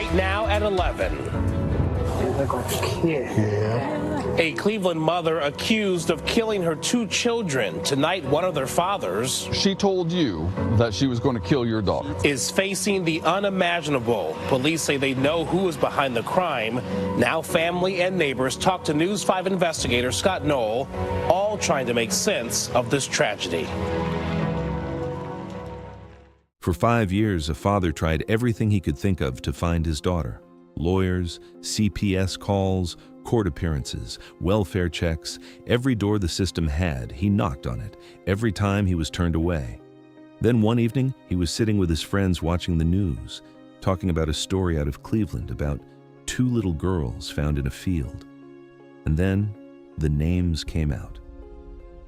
right now at 11. They look like a kid. Yeah. A Cleveland mother accused of killing her 2 children. Tonight, one of their fathers She told you that she was going to kill your daughter. is facing the unimaginable. Police say they know who is behind the crime. Now family and neighbors talk to News 5 investigator Scott Knoll, all trying to make sense of this tragedy. For 5 years, a father tried everything he could think of to find his daughter. Lawyers, CPS calls, court appearances, welfare checks. Every door the system had, he knocked on it. Every time he was turned away. Then one evening, he was sitting with his friends watching the news, talking about a story out of Cleveland about 2 little girls found in a field. And then the names came out.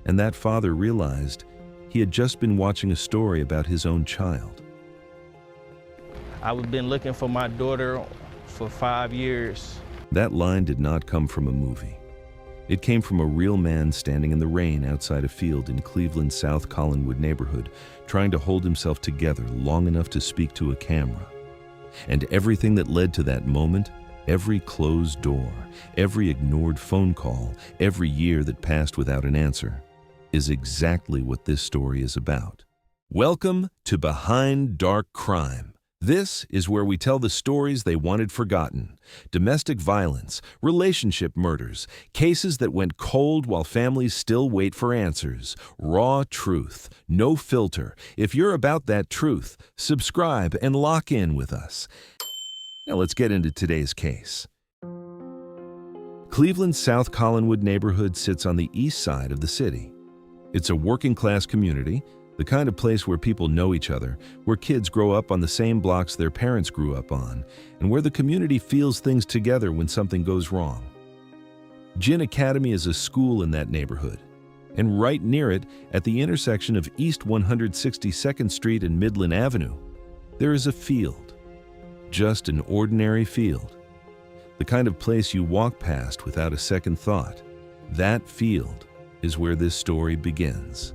And that father realized he had just been watching a story about his own child. I've been looking for my daughter for 5 years. That line did not come from a movie. It came from a real man standing in the rain outside a field in Cleveland's South Colinwood neighborhood, trying to hold himself together long enough to speak to a camera. And everything that led to that moment, every closed door, every ignored phone call, every year that passed without an answer, is exactly what this story is about. Welcome to Behind Dark Crime. This is where we tell the stories they wanted forgotten. Domestic violence, relationship murders, cases that went cold while families still wait for answers. Raw truth, no filter. If you're about that truth, subscribe and lock in with us. Now let's get into today's case. Cleveland's South Colinwood neighborhood sits on the east side of the city. It's a working-class community, the kind of place where people know each other, where kids grow up on the same blocks their parents grew up on, and where the community feels things together when something goes wrong. Gin Academy is a school in that neighborhood, and right near it, at the intersection of East 162nd Street and Midland Avenue, there is a field. Just an ordinary field. The kind of place you walk past without a second thought. That field is where this story begins.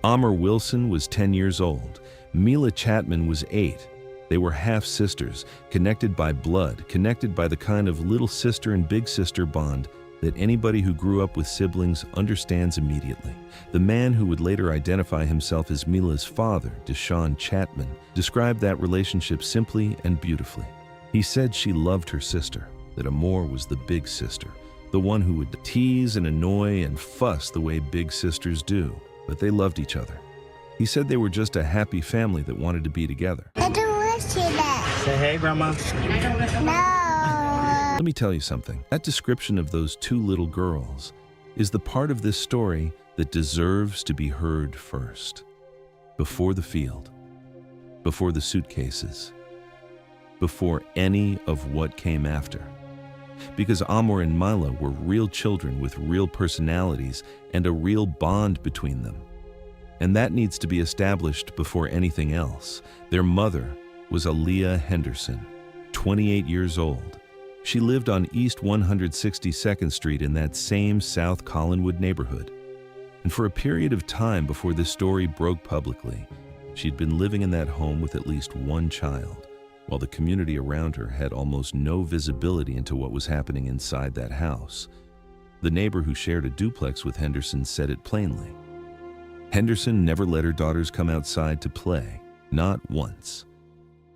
Amber Wilson was 10 years old. Mila Chapman was 8. They were half-sisters, connected by blood, connected by the kind of little sister and big sister bond that anybody who grew up with siblings understands immediately. The man who would later identify himself as Mila's father, Deshaun Chapman, described that relationship simply and beautifully. He said she loved her sister, that Amor was the big sister, the one who would tease and annoy and fuss the way big sisters do. But they loved each other. He said they were just a happy family that wanted to be together. I don't want to see that. Say hey, Grandma. No. Let me tell you something. That description of those 2 little girls is the part of this story that deserves to be heard first. Before the field, before the suitcases, before any of what came after. Because Amor and Mila were real children with real personalities and a real bond between them. And that needs to be established before anything else. Their mother was Aliyah Henderson, 28 years old. She lived on East 162nd Street in that same South Colinwood neighborhood. And for a period of time before this story broke publicly, she'd been living in that home with at least one child, while the community around her had almost no visibility into what was happening inside that house. The neighbor who shared a duplex with Henderson said it plainly. Henderson never let her daughters come outside to play, not once.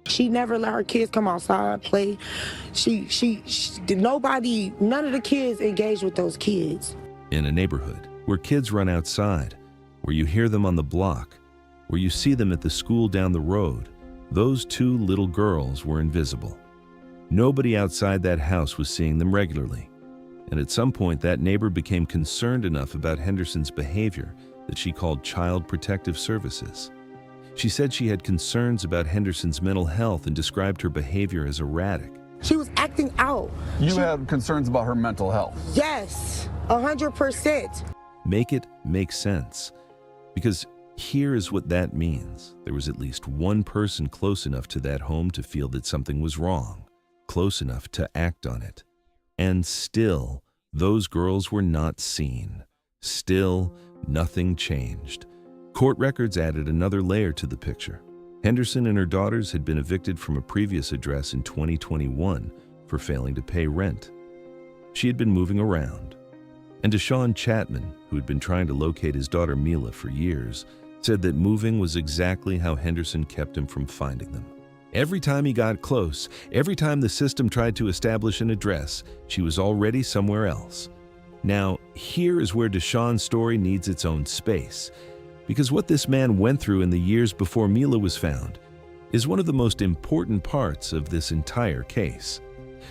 She never let her kids come outside, play. None of the kids engaged with those kids. In a neighborhood where kids run outside, where you hear them on the block, where you see them at the school down the road, those 2 little girls were invisible. Nobody outside that house was seeing them regularly. And at some point, that neighbor became concerned enough about Henderson's behavior that she called Child Protective Services. She said she had concerns about Henderson's mental health and described her behavior as erratic. She was acting out. You had concerns about her mental health. Yes, 100%. Make it make sense. Because here is what that means. There was at least one person close enough to that home to feel that something was wrong, close enough to act on it. And still, those girls were not seen. Still, nothing changed. Court records added another layer to the picture. Henderson and her daughters had been evicted from a previous address in 2021 for failing to pay rent. She had been moving around. And Deshaun Chapman, who had been trying to locate his daughter Mila for years, said that moving was exactly how Henderson kept him from finding them. Every time he got close, every time the system tried to establish an address, she was already somewhere else. Now, here is where Deshaun's story needs its own space, because what this man went through in the years before Mila was found is one of the most important parts of this entire case.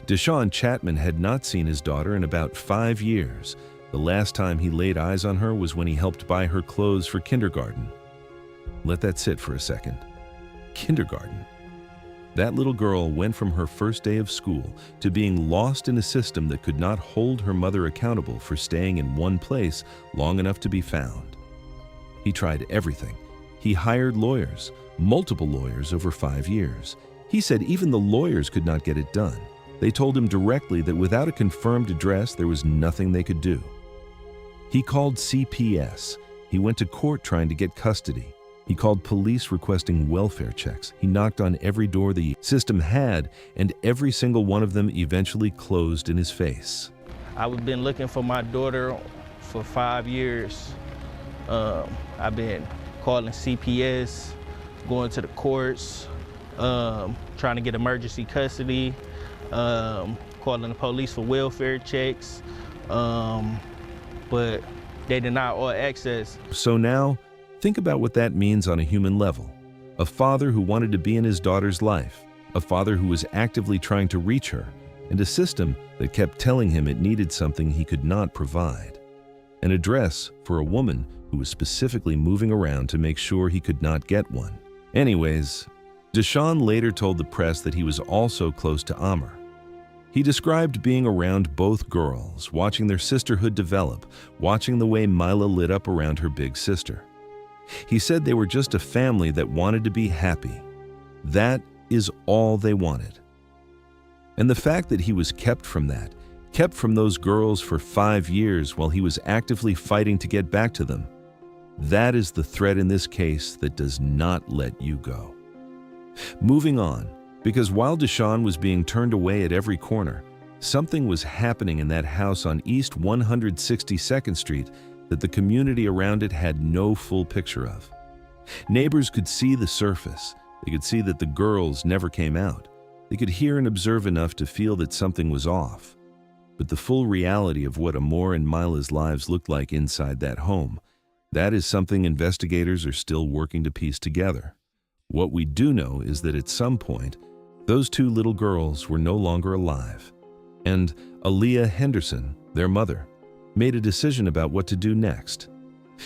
Deshaun Chapman had not seen his daughter in about 5 years. The last time he laid eyes on her was when he helped buy her clothes for kindergarten. Let that sit for a second. Kindergarten. That little girl went from her first day of school to being lost in a system that could not hold her mother accountable for staying in one place long enough to be found. He tried everything. He hired lawyers, multiple lawyers over 5 years. He said even the lawyers could not get it done. They told him directly that without a confirmed address, there was nothing they could do. He called CPS. He went to court trying to get custody. He called police requesting welfare checks. He knocked on every door the system had, and every single one of them eventually closed in his face. I've been looking for my daughter for 5 years. I've been calling CPS, going to the courts, trying to get emergency custody, calling the police for welfare checks, but they deny all access. So now, think about what that means on a human level. A father who wanted to be in his daughter's life, a father who was actively trying to reach her, and a system that kept telling him it needed something he could not provide. An address for a woman who was specifically moving around to make sure he could not get one. Anyways, Deshaun later told the press that he was also close to Amr. He described being around both girls, watching their sisterhood develop, watching the way Mila lit up around her big sister. He said they were just a family that wanted to be happy. That is all they wanted. And the fact that he was kept from that, kept from those girls for 5 years while he was actively fighting to get back to them, that is the thread in this case that does not let you go. Moving on, because while Deshaun was being turned away at every corner, something was happening in that house on East 162nd Street that the community around it had no full picture of. Neighbors could see the surface. They could see that the girls never came out. They could hear and observe enough to feel that something was off. But the full reality of what Amor and Mila's lives looked like inside that home, that is something investigators are still working to piece together. What we do know is that at some point, those 2 little girls were no longer alive. And Aliyah Henderson, their mother, made a decision about what to do next.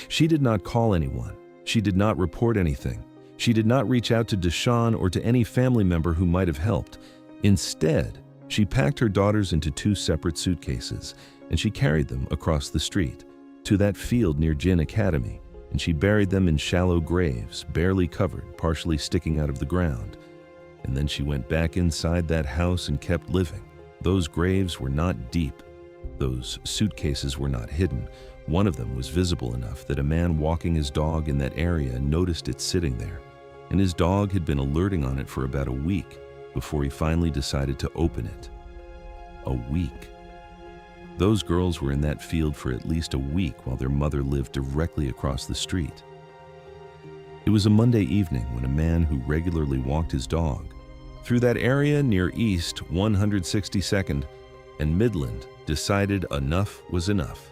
She did not call anyone. She did not report anything. She did not reach out to Deshaun or to any family member who might have helped. Instead, she packed her daughters into 2 separate suitcases, and she carried them across the street to that field near Gin Academy, and she buried them in shallow graves, barely covered, partially sticking out of the ground. And then she went back inside that house and kept living. Those graves were not deep. Those suitcases were not hidden. One of them was visible enough that a man walking his dog in that area noticed it sitting there, and his dog had been alerting on it for about a week before he finally decided to open it. A week. Those girls were in that field for at least a week while their mother lived directly across the street. It was a Monday evening when a man who regularly walked his dog through that area near East 162nd and Midland decided enough was enough.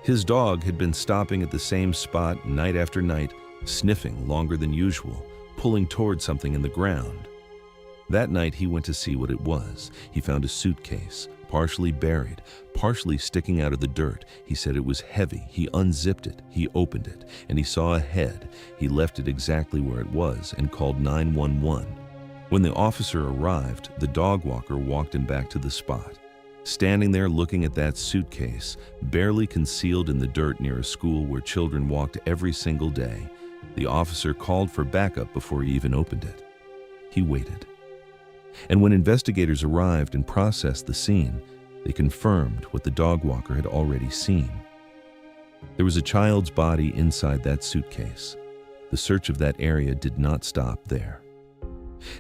His dog had been stopping at the same spot night after night, sniffing longer than usual, pulling toward something in the ground. That night he went to see what it was. He found a suitcase, partially buried, partially sticking out of the dirt. He said it was heavy. He unzipped it, he opened it, and he saw a head. He left it exactly where it was and called 911. When the officer arrived, the dog walker walked him back to the spot. Standing there looking at that suitcase, barely concealed in the dirt near a school where children walked every single day, the officer called for backup before he even opened it. He waited. And when investigators arrived and processed the scene, they confirmed what the dog walker had already seen. There was a child's body inside that suitcase. The search of that area did not stop there.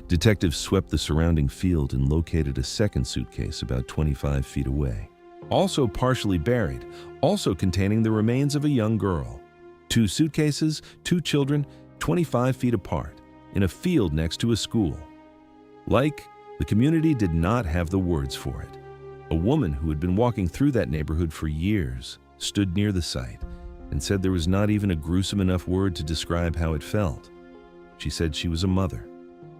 Detectives swept the surrounding field and located a second suitcase about 25 feet away, also partially buried, also containing the remains of a young girl. 2 suitcases, 2 children, 25 feet apart, in a field next to a school. The community did not have the words for it. A woman who had been walking through that neighborhood for years stood near the site and said there was not even a gruesome enough word to describe how it felt. She said she was a mother,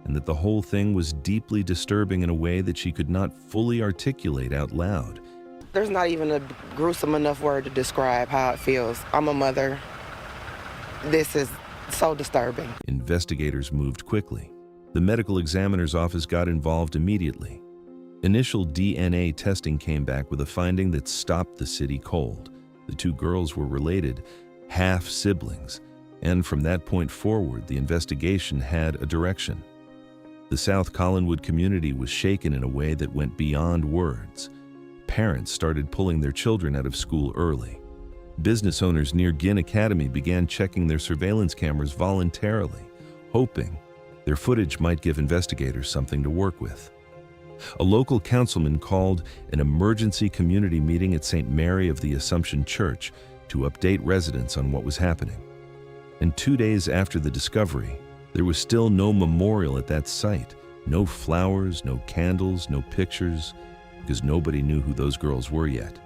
and that the whole thing was deeply disturbing in a way that she could not fully articulate out loud. There's not even a gruesome enough word to describe how it feels. I'm a mother. This is so disturbing. Investigators moved quickly. The medical examiner's office got involved immediately. Initial DNA testing came back with a finding that stopped the city cold. The 2 girls were related, half-siblings, and from that point forward, the investigation had a direction. The South Colinwood community was shaken in a way that went beyond words. Parents started pulling their children out of school early. Business owners near Ginn Academy began checking their surveillance cameras voluntarily, hoping their footage might give investigators something to work with. A local councilman called an emergency community meeting at St. Mary of the Assumption Church to update residents on what was happening. And 2 days after the discovery, there was still no memorial at that site, no flowers, no candles, no pictures, because nobody knew who those girls were yet.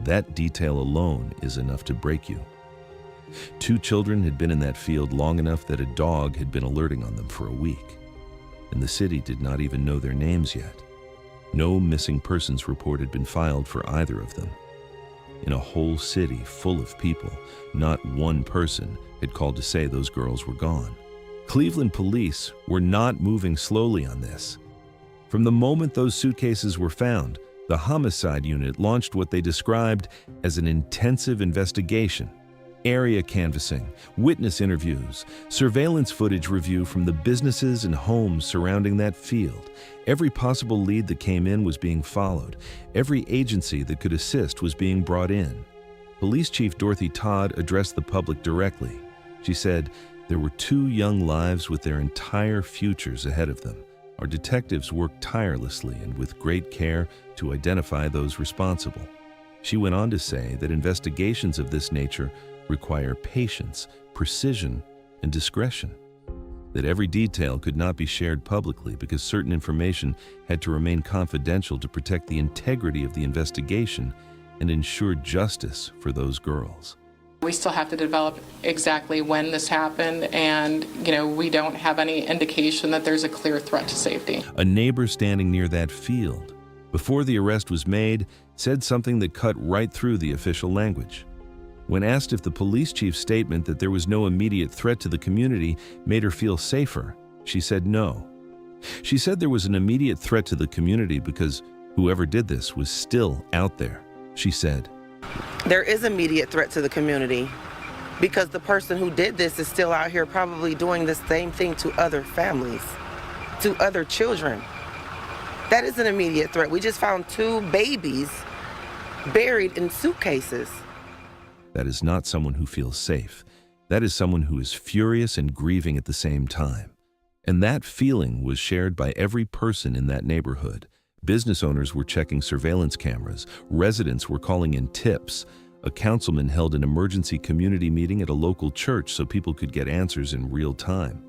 That detail alone is enough to break you. 2 children had been in that field long enough that a dog had been alerting on them for a week, and the city did not even know their names yet. No missing persons report had been filed for either of them. In a whole city full of people, not one person had called to say those girls were gone. Cleveland police were not moving slowly on this. From the moment those suitcases were found, the homicide unit launched what they described as an intensive investigation. Area canvassing, witness interviews, surveillance footage review from the businesses and homes surrounding that field. Every possible lead that came in was being followed. Every agency that could assist was being brought in. Police Chief Dorothy Todd addressed the public directly. She said, "There were 2 young lives with their entire futures ahead of them. Our detectives worked tirelessly and with great care to identify those responsible." She went on to say that investigations of this nature require patience, precision, and discretion. That every detail could not be shared publicly because certain information had to remain confidential to protect the integrity of the investigation and ensure justice for those girls. We still have to develop exactly when this happened, and we don't have any indication that there's a clear threat to safety. A neighbor standing near that field, before the arrest was made, said something that cut right through the official language. When asked if the police chief's statement that there was no immediate threat to the community made her feel safer, she said no. She said there was an immediate threat to the community because whoever did this was still out there. She said, There is immediate threat to the community because the person who did this is still out here probably doing the same thing to other families, to other children. That is an immediate threat. We just found 2 babies buried in suitcases. That is not someone who feels safe. That is someone who is furious and grieving at the same time. And that feeling was shared by every person in that neighborhood. Business owners were checking surveillance cameras. Residents were calling in tips. A councilman held an emergency community meeting at a local church so people could get answers in real time.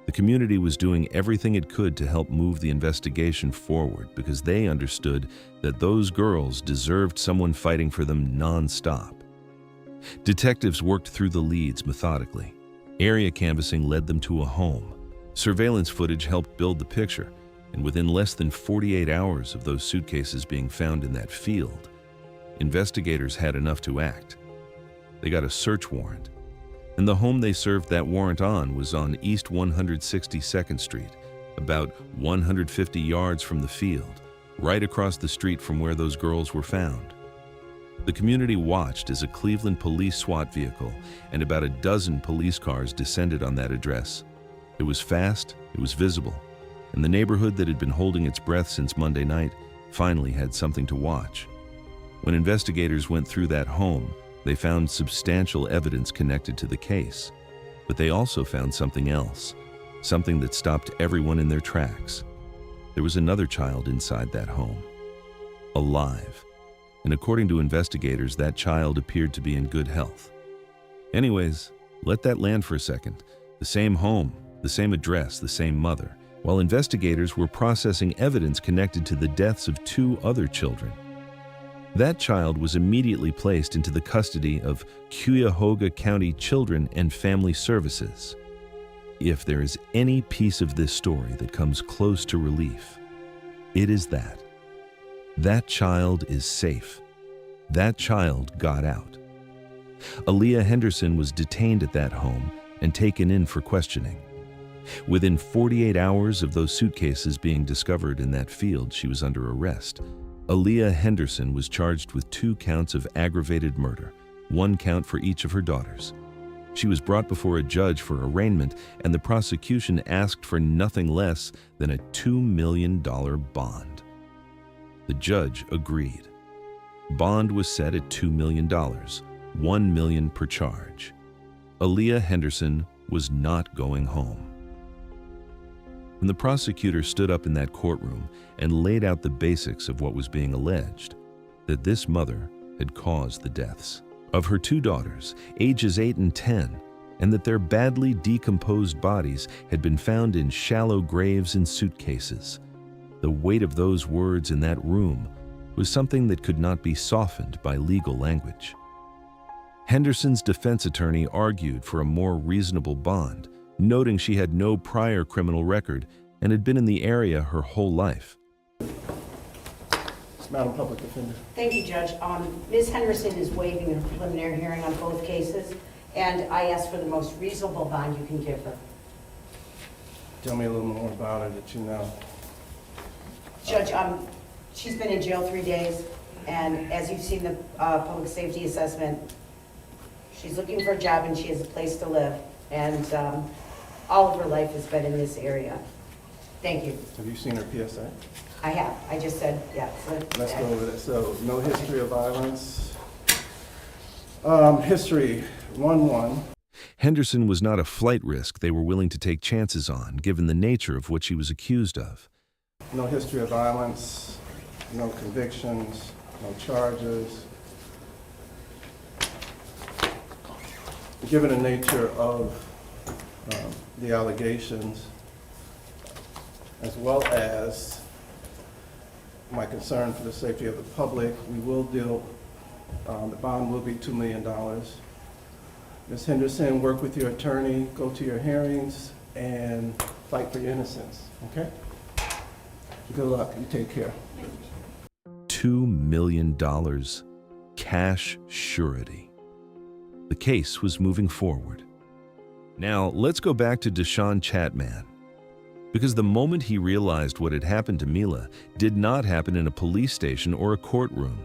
The community was doing everything it could to help move the investigation forward because they understood that those girls deserved someone fighting for them nonstop. Detectives worked through the leads methodically. Area canvassing led them to a home. Surveillance footage helped build the picture, and within less than 48 hours of those suitcases being found in that field, investigators had enough to act. They got a search warrant, and the home they served that warrant on was on East 162nd Street, about 150 yards from the field, right across the street from where those girls were found. The community watched as a Cleveland police SWAT vehicle and about a dozen police cars descended on that address. It was fast, it was visible, and the neighborhood that had been holding its breath since Monday night finally had something to watch. When investigators went through that home, they found substantial evidence connected to the case. But they also found something else, something that stopped everyone in their tracks. There was another child inside that home, alive. And according to investigators, that child appeared to be in good health. Anyways, let that land for a second. The same home, the same address, the same mother, while investigators were processing evidence connected to the deaths of 2 other children. That child was immediately placed into the custody of Cuyahoga County Children and Family Services. If there is any piece of this story that comes close to relief, it is that. That child is safe. That child got out. Aliyah Henderson was detained at that home and taken in for questioning. Within 48 hours of those suitcases being discovered in that field, she was under arrest. Aliyah Henderson was charged with 2 counts of aggravated murder, 1 count for each of her daughters. She was brought before a judge for arraignment, and the prosecution asked for nothing less than a $2 million bond. The judge agreed. Bond was set at $2 million, $1 million per charge. Aliyah Henderson was not going home. When the prosecutor stood up in that courtroom and laid out the basics of what was being alleged, that this mother had caused the deaths of her 2 daughters, ages 8 and 10, and that their badly decomposed bodies had been found in shallow graves in suitcases. The weight of those words in that room was something that could not be softened by legal language. Henderson's defense attorney argued for a more reasonable bond, noting she had no prior criminal record and had been in the area her whole life. Madam Public Defender. Thank you, Judge. Ms. Henderson is waiving a preliminary hearing on both cases, and I ask for the most reasonable bond you can give her. Tell me a little more about her that you know. Judge, she's been in jail 3 days, and as you've seen the public safety assessment, she's looking for a job and she has a place to live, and all of her life has been in this area. Thank you. Have you seen her PSA? I have. I just said, yeah. Let's go over that. So, no history of violence. History, 1-1. Henderson was not a flight risk they were willing to take chances on, given the nature of what she was accused of. No history of violence, no convictions, no charges. Given the nature of the allegations, as well as my concern for the safety of the public, we will deal, the bond will be $2 million. Ms. Henderson, work with your attorney, go to your hearings, and fight for your innocence, okay? Good luck, you take care. $2 million, cash surety. The case was moving forward. Now, let's go back to Deshaun Chatman. Because the moment he realized what had happened to Mila did not happen in a police station or a courtroom.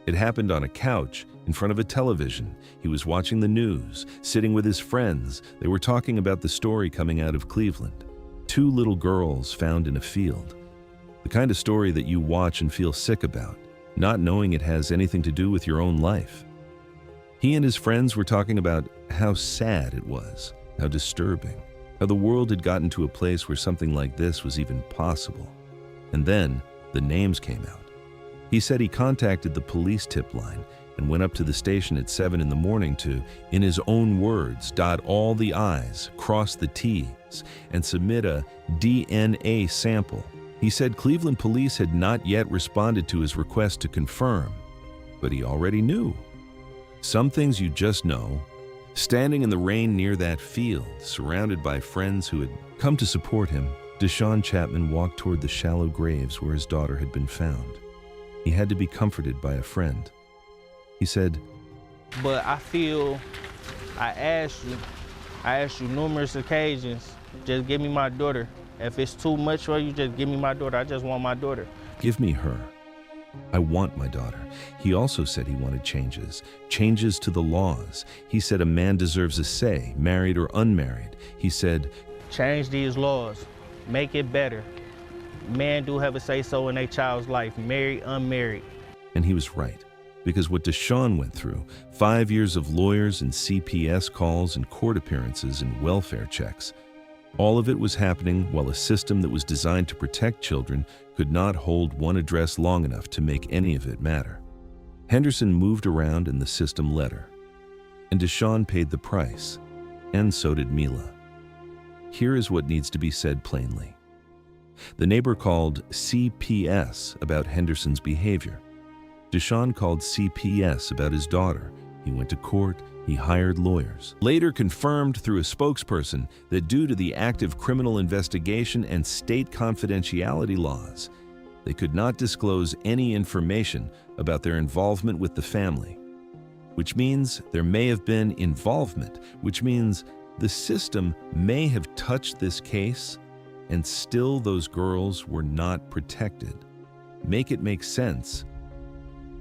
It happened on a couch, in front of a television. He was watching the news, sitting with his friends. They were talking about the story coming out of Cleveland. 2 little girls found in a field. The kind of story that you watch and feel sick about, not knowing it has anything to do with your own life. He and his friends were talking about how sad it was, how disturbing, how the world had gotten to a place where something like this was even possible. And then the names came out. He said he contacted the police tip line and went up to the station at 7 in the morning to, in his own words, dot all the I's, cross the T's, and submit a DNA sample. He said Cleveland police had not yet responded to his request to confirm, but he already knew. Some things you just know. Standing in the rain near that field, surrounded by friends who had come to support him, Deshaun Chatman walked toward the shallow graves where his daughter had been found. He had to be comforted by a friend. He said, But I feel, I asked you numerous occasions, just give me my daughter. If it's too much for you, just give me my daughter. I just want my daughter. Give me her. I want my daughter. He also said he wanted changes to the laws. He said a man deserves a say, married or unmarried. He said, change these laws, make it better. Men do have a say-so in their child's life, married, unmarried. And he was right. Because what Deshawn went through, 5 years of lawyers and CPS calls and court appearances and welfare checks, all of it was happening while a system that was designed to protect children could not hold one address long enough to make any of it matter. Henderson moved around and the system let her. And Deshawn paid the price, and so did Mila. Here is what needs to be said plainly. The neighbor called CPS about Henderson's behavior. Deshawn called CPS about his daughter. He went to court. He hired lawyers. Later confirmed through a spokesperson that due to the active criminal investigation and state confidentiality laws, they could not disclose any information about their involvement with the family, which means there may have been involvement, which means the system may have touched this case and still those girls were not protected. Make it make sense.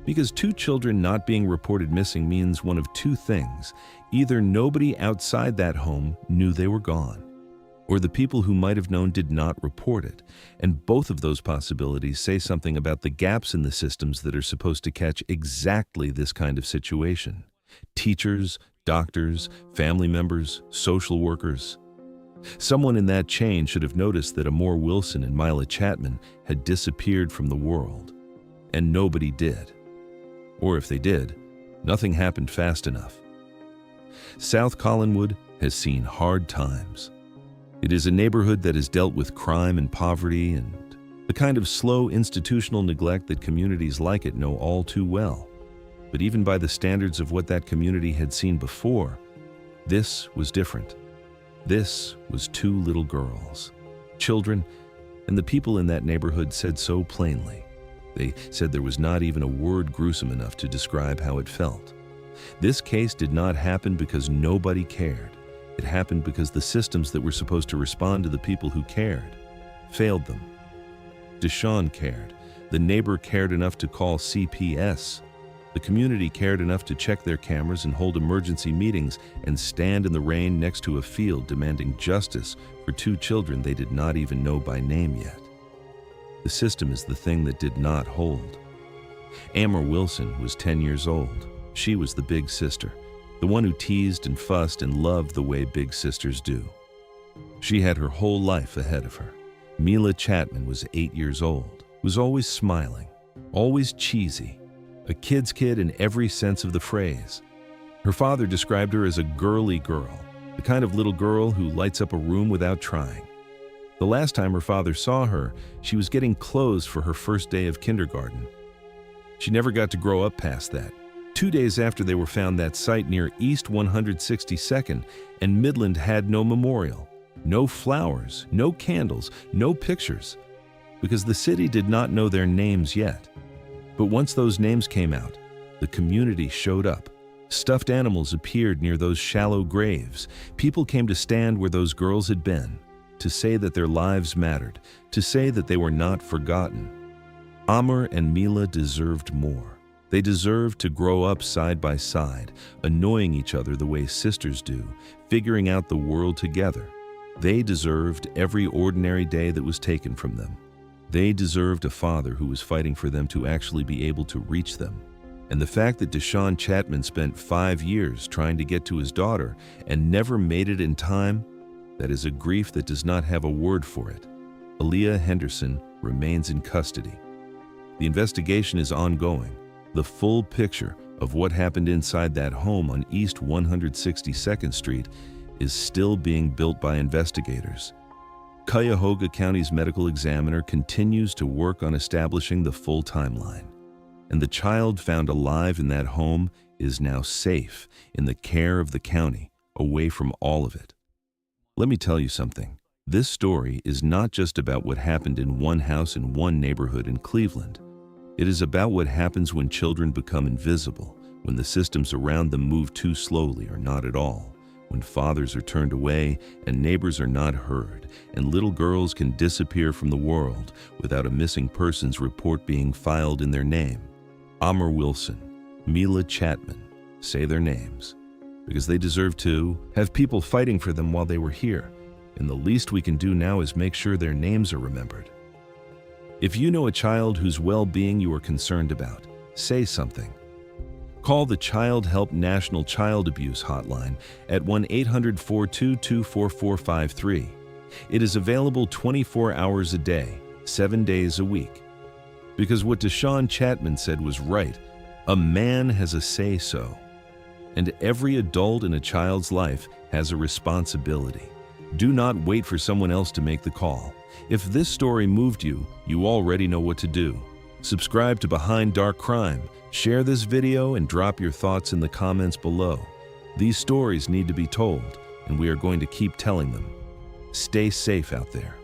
Because 2 children not being reported missing means one of 2 things. Either nobody outside that home knew they were gone, or the people who might have known did not report it. And both of those possibilities say something about the gaps in the systems that are supposed to catch exactly this kind of situation. Teachers, doctors, family members, social workers. Someone in that chain should have noticed that Amor Wilson and Mila Chapman had disappeared from the world, and nobody did. Or if they did, nothing happened fast enough. South Colinwood has seen hard times. It is a neighborhood that has dealt with crime and poverty and the kind of slow institutional neglect that communities like it know all too well. But even by the standards of what that community had seen before, this was different. This was 2 little girls, children, and the people in that neighborhood said so plainly. They said there was not even a word gruesome enough to describe how it felt. This case did not happen because nobody cared. It happened because the systems that were supposed to respond to the people who cared failed them. Deshawn cared. The neighbor cared enough to call CPS. The community cared enough to check their cameras and hold emergency meetings and stand in the rain next to a field demanding justice for 2 children they did not even know by name yet. The system is the thing that did not hold. Amor Wilson was 10 years old. She was the big sister, the one who teased and fussed and loved the way big sisters do. She had her whole life ahead of her. Mila Chapman was 8 years old, was always smiling, always cheesy, a kid's kid in every sense of the phrase. Her father described her as a girly girl, the kind of little girl who lights up a room without trying. The last time her father saw her, she was getting clothes for her first day of kindergarten. She never got to grow up past that. 2 days after they were found that site near East 162nd, and Midland had no memorial, no flowers, no candles, no pictures, because the city did not know their names yet. But once those names came out, the community showed up. Stuffed animals appeared near those shallow graves. People came to stand where those girls had been, to say that their lives mattered, to say that they were not forgotten. Amor and Mila deserved more. They deserved to grow up side by side, annoying each other the way sisters do, figuring out the world together. They deserved every ordinary day that was taken from them. They deserved a father who was fighting for them to actually be able to reach them. And the fact that Deshawn Chapman spent 5 years trying to get to his daughter and never made it in time, that is a grief that does not have a word for it. Aliyah Henderson remains in custody. The investigation is ongoing. The full picture of what happened inside that home on East 162nd Street is still being built by investigators. Cuyahoga County's medical examiner continues to work on establishing the full timeline. And the child found alive in that home is now safe in the care of the county, away from all of it. Let me tell you something. This story is not just about what happened in one house in one neighborhood in Cleveland. It is about what happens when children become invisible, when the systems around them move too slowly or not at all, when fathers are turned away and neighbors are not heard, and little girls can disappear from the world without a missing persons report being filed in their name. Amor Wilson, Mila Chapman, say their names, because they deserve to have people fighting for them while they were here, and the least we can do now is make sure their names are remembered. If you know a child whose well-being you are concerned about, say something. Call the Child Help National Child Abuse Hotline at 1-800-422-4453. It is available 24 hours a day, 7 days a week. Because what Deshaun Chapman said was right, a man has a say-so. And every adult in a child's life has a responsibility. Do not wait for someone else to make the call. If this story moved you, you already know what to do. Subscribe to Behind Dark Crime, share this video, and drop your thoughts in the comments below. These stories need to be told, and we are going to keep telling them. Stay safe out there.